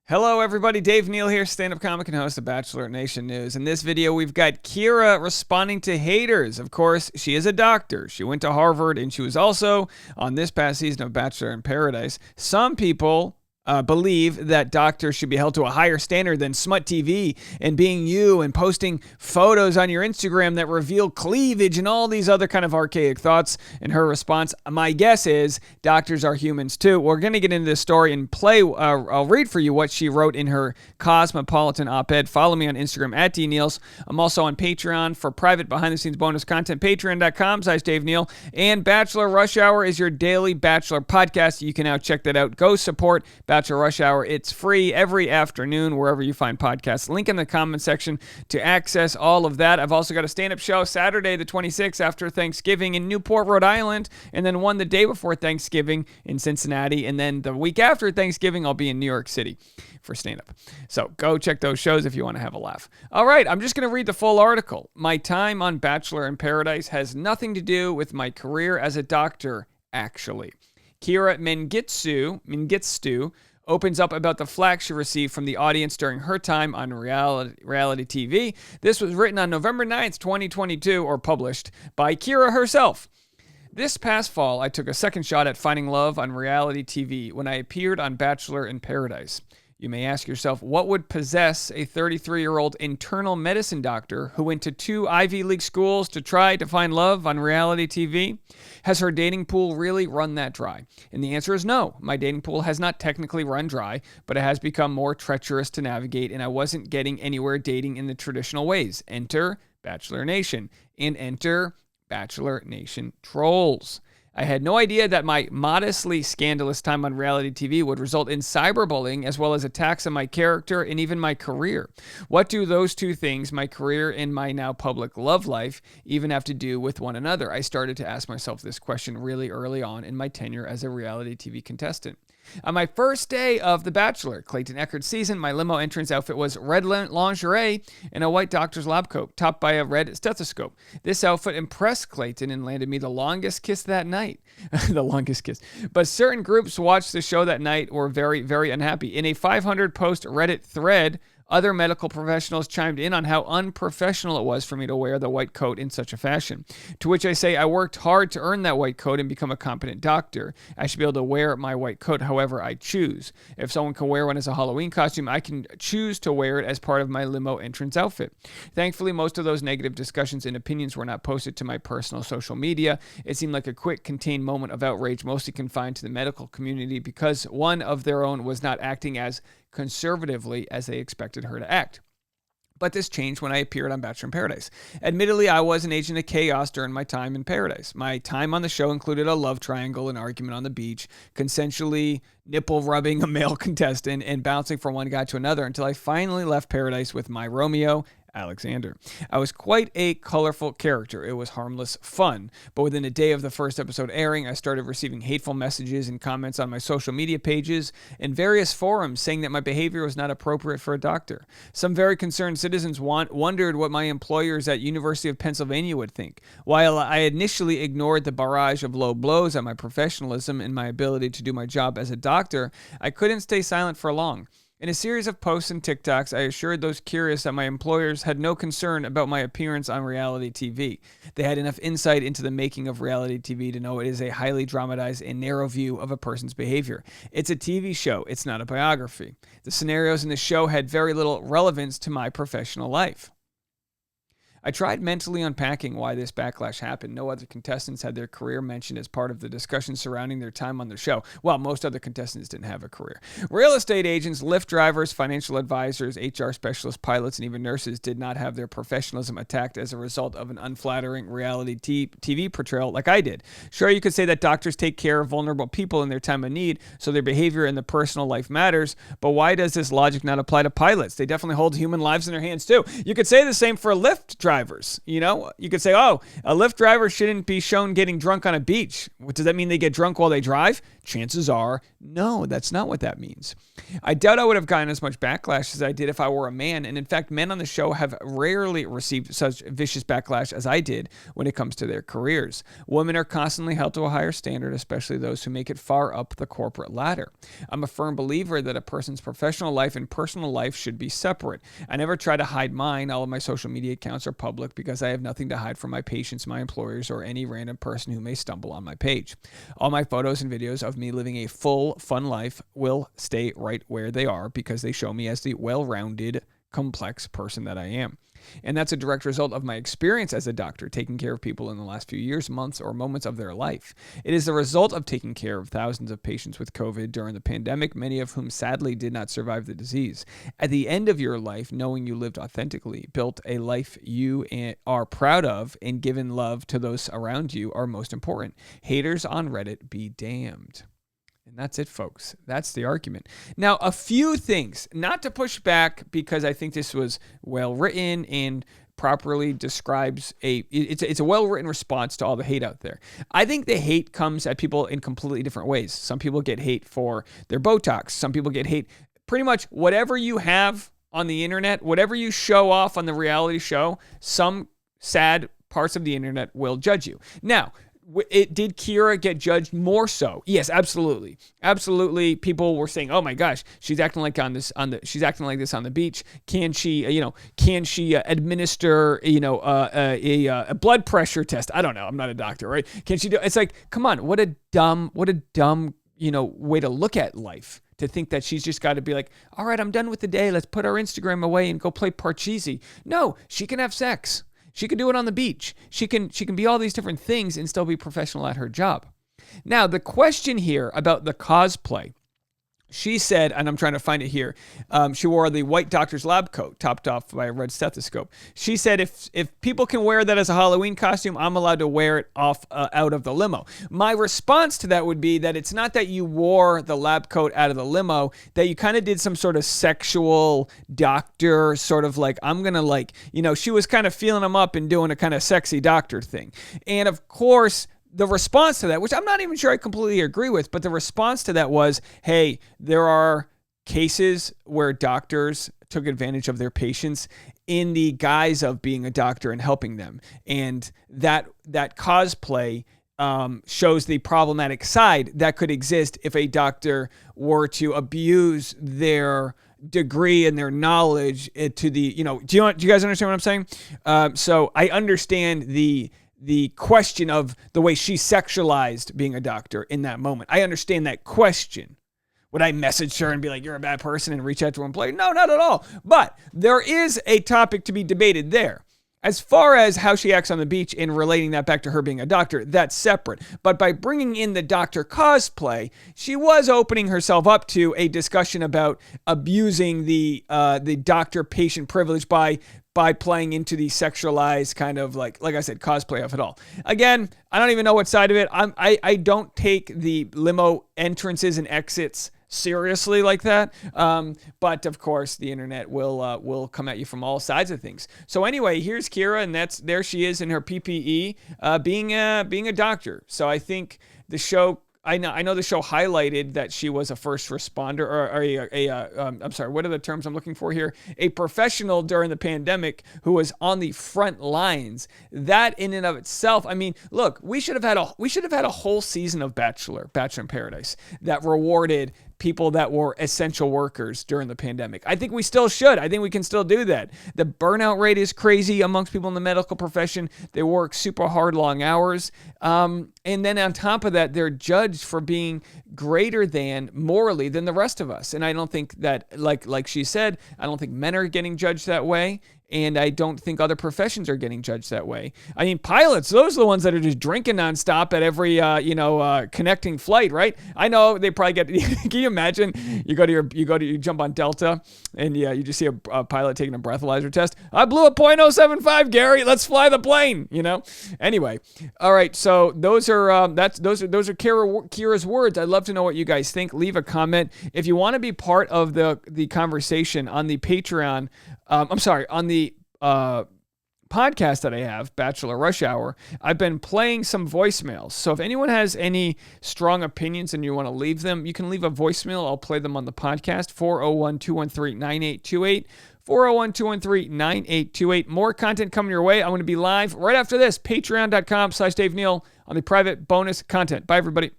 Hello everybody, Dave Neal here, stand-up comic and host of Bachelor Nation News. In this video, we've got Kira responding to haters. Of course, she is a doctor. She went to Harvard, and she was also on this past season of Bachelor in Paradise. Some people believe that doctors should be held to a higher standard than smut TV and being you and posting photos on your Instagram that reveal cleavage and all these other kind of archaic thoughts. And her response, my guess is doctors are humans too. We're going to get into this story and I'll read for you what she wrote in her Cosmopolitan op-ed. Follow me on Instagram at DNeals. I'm also on Patreon for private behind-the-scenes bonus content, patreon.com/Dave Neal. And Bachelor Rush Hour is your daily Bachelor podcast. You can now check that out. Go support Bachelor Rush Hour. It's free every afternoon wherever you find podcasts. Link in the comment section to access all of that. I've also got a stand-up show Saturday the 26th after Thanksgiving in Newport, Rhode Island, and then one the day before Thanksgiving in Cincinnati, and then the week after Thanksgiving I'll be in New York City for stand-up. So go check those shows if you want to have a laugh. All right, I'm just going to read the full article. My time on Bachelor in Paradise has nothing to do with my career as a doctor, actually. Kira Mengistu opens up about the flack she received from the audience during her time on reality TV. This was written on November 9th, 2022, or published by Kira herself. This past fall, I took a second shot at finding love on reality TV when I appeared on Bachelor in Paradise. You may ask yourself, what would possess a 33-year-old internal medicine doctor who went to 2 Ivy League schools to try to find love on reality TV? Has her dating pool really run that dry? And the answer is no. My dating pool has not technically run dry, but it has become more treacherous to navigate, and I wasn't getting anywhere dating in the traditional ways. Enter Bachelor Nation, and enter Bachelor Nation trolls. I had no idea that my modestly scandalous time on reality TV would result in cyberbullying as well as attacks on my character and even my career. What do those two things, my career and my now public love life, even have to do with one another? I started to ask myself this question really early on in my tenure as a reality TV contestant. On my first day of The Bachelor, Clayton Echard's season, my limo entrance outfit was red lingerie and a white doctor's lab coat, topped by a red stethoscope. This outfit impressed Clayton and landed me the longest kiss that night. The longest kiss. But certain groups watched the show that night were very, very unhappy. In a 500-post Reddit thread, other medical professionals chimed in on how unprofessional it was for me to wear the white coat in such a fashion. To which I say, I worked hard to earn that white coat and become a competent doctor. I should be able to wear my white coat however I choose. If someone can wear one as a Halloween costume, I can choose to wear it as part of my limo entrance outfit. Thankfully, most of those negative discussions and opinions were not posted to my personal social media. It seemed like a quick, contained moment of outrage, mostly confined to the medical community because one of their own was not acting as conservatively as they expected her to act. But this changed when I appeared on Bachelor in Paradise. Admittedly, I was an agent of chaos during my time in Paradise. My time on the show included a love triangle, an argument on the beach, consensually nipple rubbing a male contestant, and bouncing from one guy to another until I finally left Paradise with my Romeo, Alexander. I was quite a colorful character. It was harmless fun. But within a day of the first episode airing, I started receiving hateful messages and comments on my social media pages and various forums saying that my behavior was not appropriate for a doctor. Some very concerned citizens wondered what my employers at University of Pennsylvania would think. While I initially ignored the barrage of low blows at my professionalism and my ability to do my job as a doctor, I couldn't stay silent for long. In a series of posts and TikToks, I assured those curious that my employers had no concern about my appearance on reality TV. They had enough insight into the making of reality TV to know it is a highly dramatized and narrow view of a person's behavior. It's a TV show. It's not a biography. The scenarios in the show had very little relevance to my professional life. I tried mentally unpacking why this backlash happened. No other contestants had their career mentioned as part of the discussion surrounding their time on the show. Well, most other contestants didn't have a career. Real estate agents, Lyft drivers, financial advisors, HR specialists, pilots, and even nurses did not have their professionalism attacked as a result of an unflattering reality TV portrayal like I did. Sure, you could say that doctors take care of vulnerable people in their time of need, so their behavior in the personal life matters, but why does this logic not apply to pilots? They definitely hold human lives in their hands too. You could say the same for Lyft drivers. drivers. You could say, oh, a Lyft driver shouldn't be shown getting drunk on a beach. Does that mean they get drunk while they drive? Chances are, no, that's not what that means. I doubt I would have gotten as much backlash as I did if I were a man. And in fact, men on the show have rarely received such vicious backlash as I did when it comes to their careers. Women are constantly held to a higher standard, especially those who make it far up the corporate ladder. I'm a firm believer that a person's professional life and personal life should be separate. I never try to hide mine. All of my social media accounts are public because I have nothing to hide from my patients, my employers, or any random person who may stumble on my page. All my photos and videos of me living a full, fun life will stay right where they are because they show me as the well-rounded, complex person that I am. And that's a direct result of my experience as a doctor, taking care of people in the last few years, months, or moments of their life. It is the result of taking care of thousands of patients with COVID during the pandemic, many of whom sadly did not survive the disease. At the end of your life, knowing you lived authentically, built a life you are proud of, and given love to those around you are most important. Haters on Reddit be damned. And that's it, folks. That's the argument. Now, a few things, not to push back because I think this was well written and properly describes it's a well-written response to all the hate out there. I think the hate comes at people in completely different ways. Some people get hate for their Botox. Some people get hate pretty much whatever you have on the internet, whatever you show off on the reality show, some sad parts of the internet will judge you. Now, did Kira get judged more so? Yes, absolutely. Absolutely. People were saying, "Oh my gosh, she's acting like she's acting like this on the beach. Can she administer, a blood pressure test? I don't know. I'm not a doctor, right? Can she do?" It's like, come on, what a dumb, way to look at life. To think that she's just got to be like, all right, I'm done with the day. Let's put our Instagram away and go play Parcheesi. No, she can have sex. She can do it on the beach. She can be all these different things and still be professional at her job. Now, the question here about the cosplay, she said, and I'm trying to find it here, she wore the white doctor's lab coat topped off by a red stethoscope. She said, if people can wear that as a Halloween costume, I'm allowed to wear it out of the limo. My response to that would be that it's not that you wore the lab coat out of the limo, that you kind of did some sort of sexual doctor sort of like, I'm going to she was kind of feeling him up and doing a kind of sexy doctor thing. And of course, the response to that, which I'm not even sure I completely agree with, but the response to that was, hey, there are cases where doctors took advantage of their patients in the guise of being a doctor and helping them. And that cosplay shows the problematic side that could exist if a doctor were to abuse their degree and their knowledge to the, do you guys understand what I'm saying? So I understand the question of the way she sexualized being a doctor in that moment. I understand that question. Would I message her and be like, you're a bad person and reach out to her and play? No, not at all. But there is a topic to be debated there. As far as how she acts on the beach and relating that back to her being a doctor, that's separate. But by bringing in the doctor cosplay, she was opening herself up to a discussion about abusing the doctor-patient privilege by playing into the sexualized kind of like I said, cosplay of it all. Again, I don't even know what side of it. I don't take the limo entrances and exits seriously like that. But of course, the internet will come at you from all sides of things. So anyway, here's Kira, and there she is in her PPE, being a doctor. So I think the show. I know the show highlighted that she was a first responder I'm sorry, what are the terms I'm looking for here? A professional during the pandemic who was on the front lines. That in and of itself, I mean, look, we should have had a whole season of Bachelor in Paradise that rewarded people that were essential workers during the pandemic. I think we still should. I think we can still do that. The burnout rate is crazy amongst people in the medical profession. They work super hard, long hours. And then on top of that, they're judged for being greater than morally than the rest of us. And I don't think that, like she said, I don't think men are getting judged that way. And I don't think other professions are getting judged that way. I mean, pilots, those are the ones that are just drinking nonstop at every, connecting flight, right? I know they probably get, can you imagine? You jump on Delta and you just see a pilot taking a breathalyzer test. I blew a .075, Gary. Let's fly the plane, Anyway. All right. So those are Kira's words. I'd love to know what you guys think. Leave a comment. If you want to be part of the conversation on the Patreon, on the podcast that I have, Bachelor Rush Hour, I've been playing some voicemails. So if anyone has any strong opinions and you want to leave them, you can leave a voicemail. I'll play them on the podcast, 401-213-9828. 401-213-9828. More content coming your way. I'm going to be live right after this. Patreon.com/Dave Neal on the private bonus content. Bye, everybody.